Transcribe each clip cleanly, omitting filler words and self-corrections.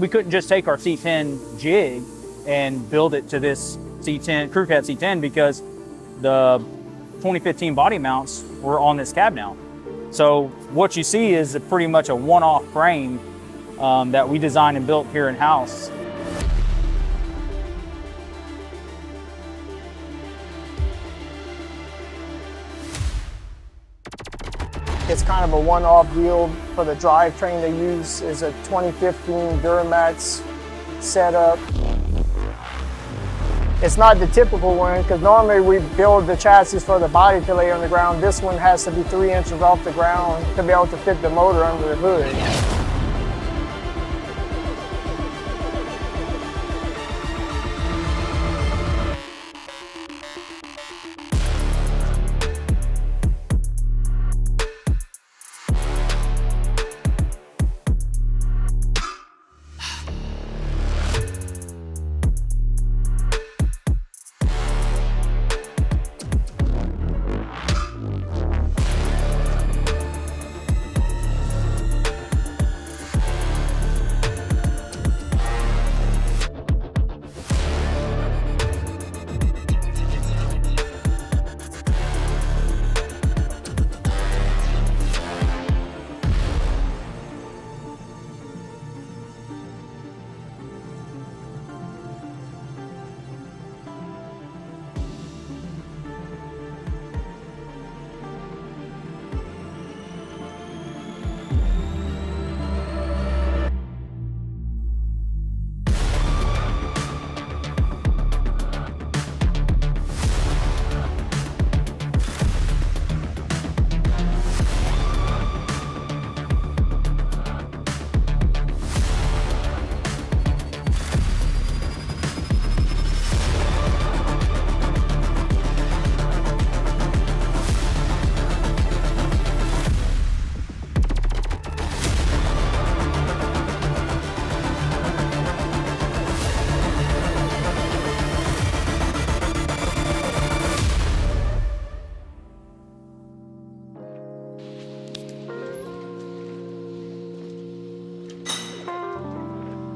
we couldn't just take our C10 jig and build it to this C10 Crew Cab C10 because the 2015 body mounts were on this cab now. So what you see is pretty much a one-off frame that we designed and built here in-house. It's kind of a one-off deal. For the drivetrain they use is a 2015 Duramax setup. It's not the typical one because normally we build the chassis for the body to lay on the ground. This one has to be 3 inches off the ground to be able to fit the motor under the hood.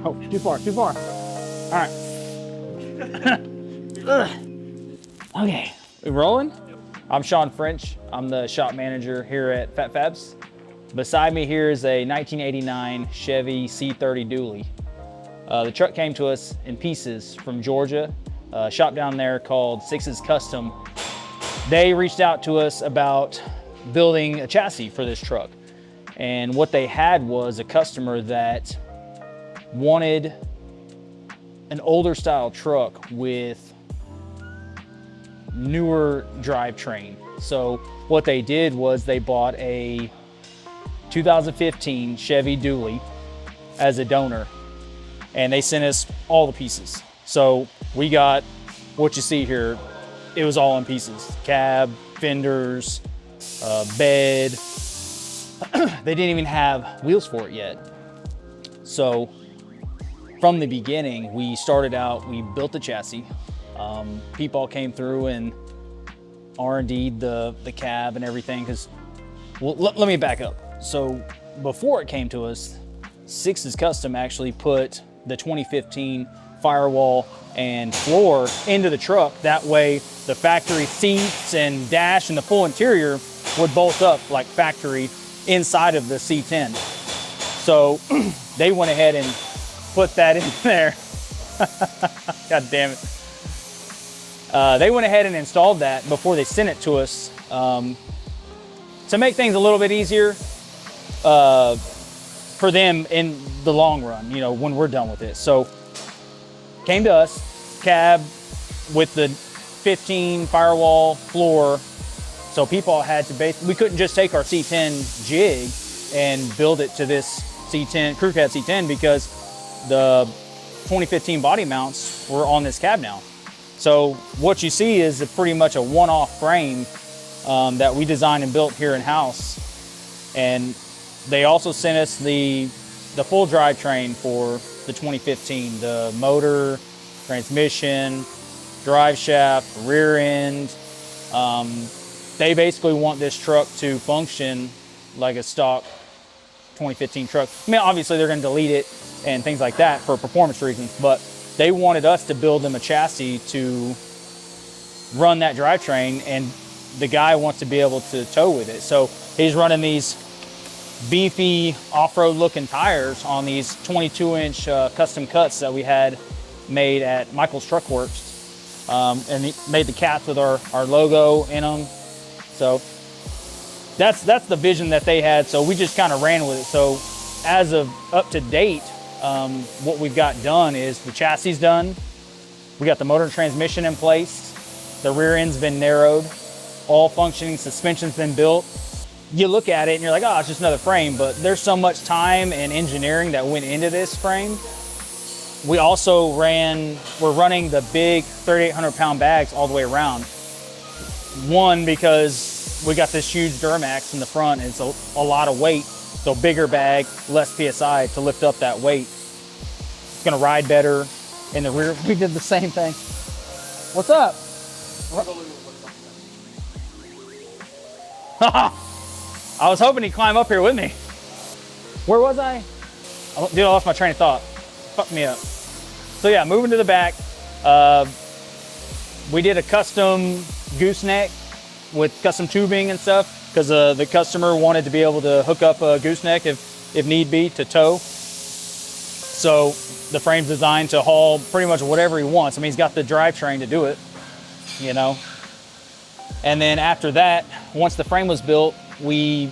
Oh, too far, too far. All right. Okay, we rolling? I'm Sean French. I'm the shop manager here at Phat Phabz. Beside me here is a 1989 Chevy C30 dually. The truck came to us in pieces from Georgia, a shop down there called Six's Custom. They reached out to us about building a chassis for this truck. And what they had was a customer that wanted an older style truck with newer drivetrain. So what they did was they bought a 2015 Chevy dually as a donor, and they sent us all the pieces. So we got what you see here. It was all in pieces: cab, fenders, bed. They didn't even have wheels for it yet. So from the beginning, we started out, we built the chassis. People came through and R&D'd the cab and everything, because, well, let me back up. So before it came to us, Six's Custom actually put the 2015 firewall and floor into the truck. That way the factory seats and dash and the full interior would bolt up like factory inside of the C10. So they went ahead and put that in there. God damn it. They went ahead and installed that before they sent it to us to make things a little bit easier for them in the long run, you know, when we're done with it. So came to us, cab with the 15 firewall floor. So people had to we couldn't just take our C10 jig and build it to this C10 Crew Cab C10 because the 2015 body mounts were on this cab now. So what you see is pretty much a one-off frame that we designed and built here in-house. And they also sent us the full drivetrain for the 2015, the motor, transmission, drive shaft, rear end. They basically want this truck to function like a stock 2015 truck. I mean, obviously they're going to delete it and things like that for performance reasons. But they wanted us to build them a chassis to run that drivetrain, and the guy wants to be able to tow with it. So he's running these beefy off-road looking tires on these 22-inch custom cuts that we had made at Michael's Truck Works. And he made the cats with our logo in them. So that's the vision that they had. So we just kind of ran with it. So as of up to date, what we've got done is the chassis is done. We got the motor and transmission in place. The rear end's been narrowed. All functioning suspension's been built. You look at it and you're like, oh, it's just another frame, but there's so much time and engineering that went into this frame. We also we're running the big 3,800 pound bags all the way around. One, because we got this huge Duramax in the front, and it's a lot of weight. So bigger bag, less PSI to lift up that weight. It's gonna ride better in the rear. We did the same thing. What's up? I was hoping he'd climb up here with me. Where was I? Dude, I lost my train of thought. Fucked me up. So yeah, moving to the back, we did a custom gooseneck with custom tubing and stuff, because the customer wanted to be able to hook up a gooseneck if need be to tow. So the frame's designed to haul pretty much whatever he wants. I mean, he's got the drivetrain to do it, you know. And then after that, once the frame was built, we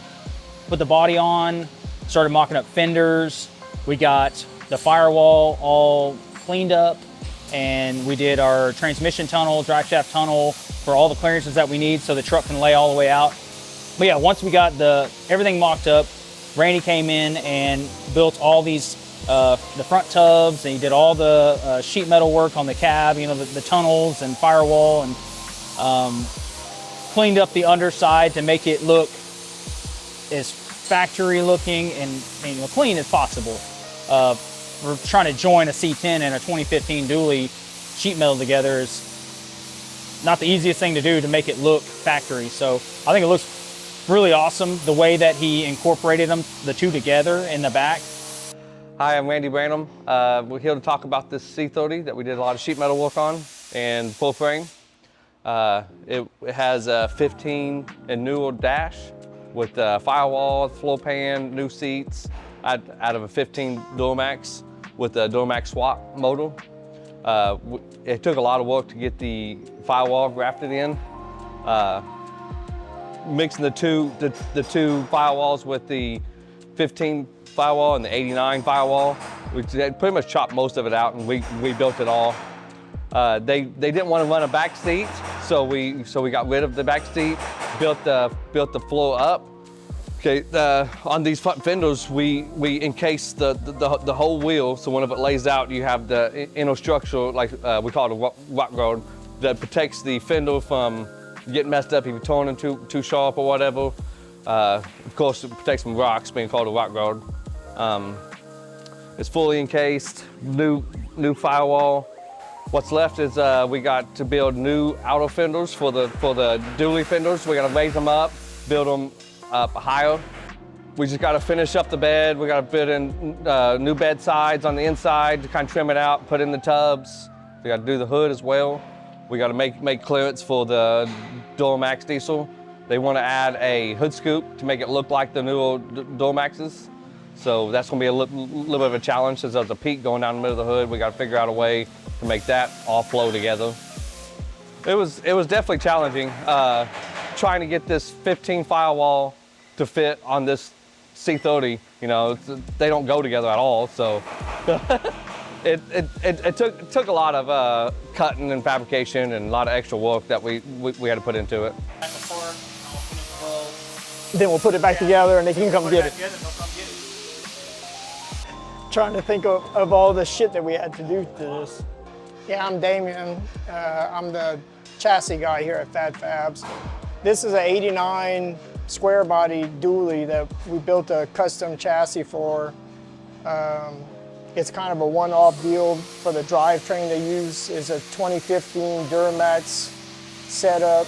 put the body on, started mocking up fenders. We got the firewall all cleaned up, and we did our transmission tunnel, drive shaft tunnel for all the clearances that we need so the truck can lay all the way out. But yeah, once we got everything mocked up, Randy came in and built all these, the front tubs, and he did all the sheet metal work on the cab, you know, the tunnels and firewall, and cleaned up the underside to make it look as factory looking and you know, clean as possible. We're trying to join a C10 and a 2015 dually sheet metal together is not the easiest thing to do to make it look factory. So I think it looks really awesome the way that he incorporated the two together in the back. Hi, I'm Randy Branham. We're here to talk about this C30 that we did a lot of sheet metal work on and full frame. It has a 15 and newer dash with firewall, floor pan, new seats out of a 15 Duramax with a Duramax swap motor. It took a lot of work to get the firewall grafted in. Mixing the two firewalls with the 15 firewall and the 89 firewall, we pretty much chopped most of it out and we built it all. They didn't want to run a back seat, so we got rid of the back seat, built the floor up. Okay, on these front fenders, we encase the whole wheel, so whenever it lays out, you have the inner structure, like we call it a rock guard, that protects the fender from getting messed up if you turn it too sharp or whatever. Of course, it protects from rocks, being called a rock guard. It's fully encased, new firewall. What's left is we got to build new outer fenders for the dually fenders. We got to raise them up, build them up higher. We just got to finish up the bed. We got to build in new bed sides on the inside to kind of trim it out, put in the tubs. We got to do the hood as well. We got to make clearance for the Duramax diesel. They want to add a hood scoop to make it look like the newer Duramaxes. So that's going to be a little bit of a challenge, since there's a peak going down the middle of the hood. We got to figure out a way to make that all flow together. It was definitely challenging trying to get this 15 firewall to fit on this C30. You know, they don't go together at all. So it took a lot of cutting and fabrication and a lot of extra work that we had to put into it. Then we'll put it back together and they can come get it. Trying to think of all the shit that we had to do to this. Yeah, I'm Damien. I'm the chassis guy here at Phat Phabz. This is an 89 square body dually that we built a custom chassis for. It's kind of a one-off deal for the drivetrain they use. Is a 2015 Duramax setup.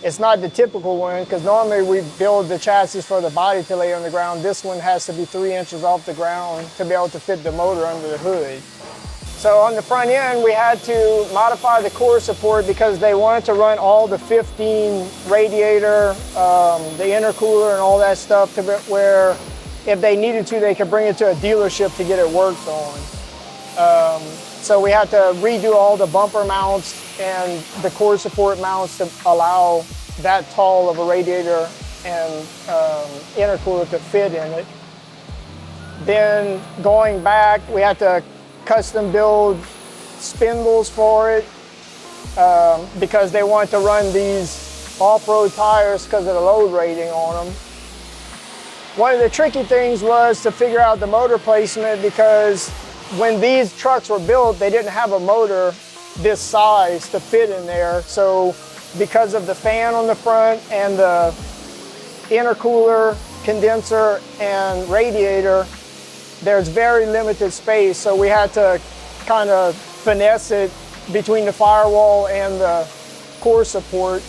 It's not the typical one, because normally we build the chassis for the body to lay on the ground. This one has to be 3 inches off the ground to be able to fit the motor under the hood. So on the front end, we had to modify the core support because they wanted to run all the 15 radiator, the intercooler and all that stuff to where if they needed to, they could bring it to a dealership to get it worked on. So we had to redo all the bumper mounts and the core support mounts to allow that tall of a radiator and intercooler to fit in it. Then going back, we had to custom build spindles for it because they wanted to run these off-road tires because of the load rating on them. One of the tricky things was to figure out the motor placement, because when these trucks were built, they didn't have a motor this size to fit in there. So because of the fan on the front and the intercooler, condenser, and radiator, there's very limited space. So we had to kind of finesse it between the firewall and the core support.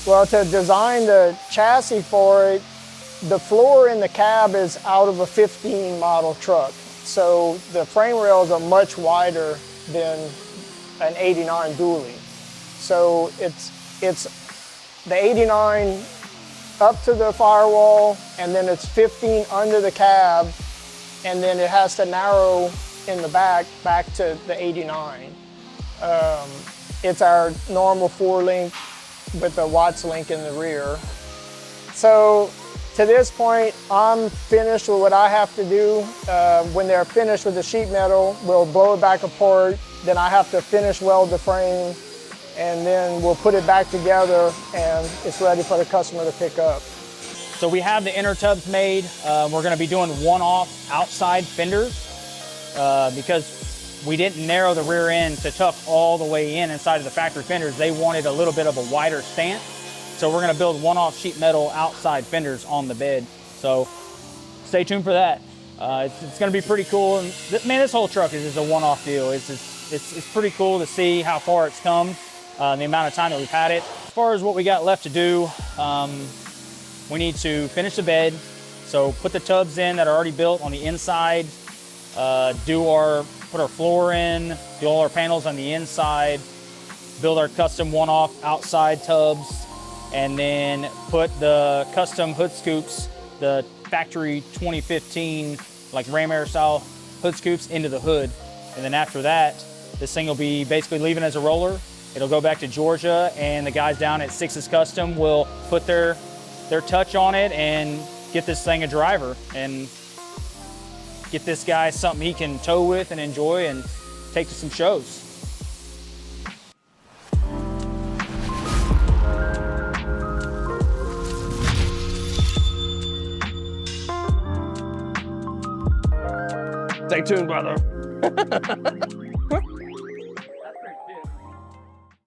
Well, to design the chassis for it, the floor in the cab is out of a 15 model truck. So the frame rails are much wider than an 89 dually. So it's the 89 up to the firewall, and then it's 15 under the cab, and then it has to narrow in the back to the 89. It's our normal 4-link with the Watts link in the rear. So to this point, I'm finished with what I have to do. When they're finished with the sheet metal, we'll blow it back apart. Then I have to finish weld the frame, and then we'll put it back together, and it's ready for the customer to pick up. So we have the inner tubs made. We're gonna be doing one-off outside fenders because we didn't narrow the rear end to tuck all the way in inside of the factory fenders. They wanted a little bit of a wider stance. So we're gonna build one-off sheet metal outside fenders on the bed. So stay tuned for that. It's gonna be pretty cool. And man, this whole truck is just a one-off deal. It's pretty cool to see how far it's come, the amount of time that we've had it. As far as what we got left to do, we need to finish the bed. So put the tubs in that are already built on the inside, put our floor in, do all our panels on the inside, build our custom one-off outside tubs, and then put the custom hood scoops, the factory 2015, like ram air style hood scoops into the hood. And then after that, this thing will be basically leaving as a roller. It'll go back to Georgia, and the guys down at Six's Custom will put their touch on it and get this thing a driver and get this guy something he can tow with and enjoy and take to some shows. Stay tuned, brother.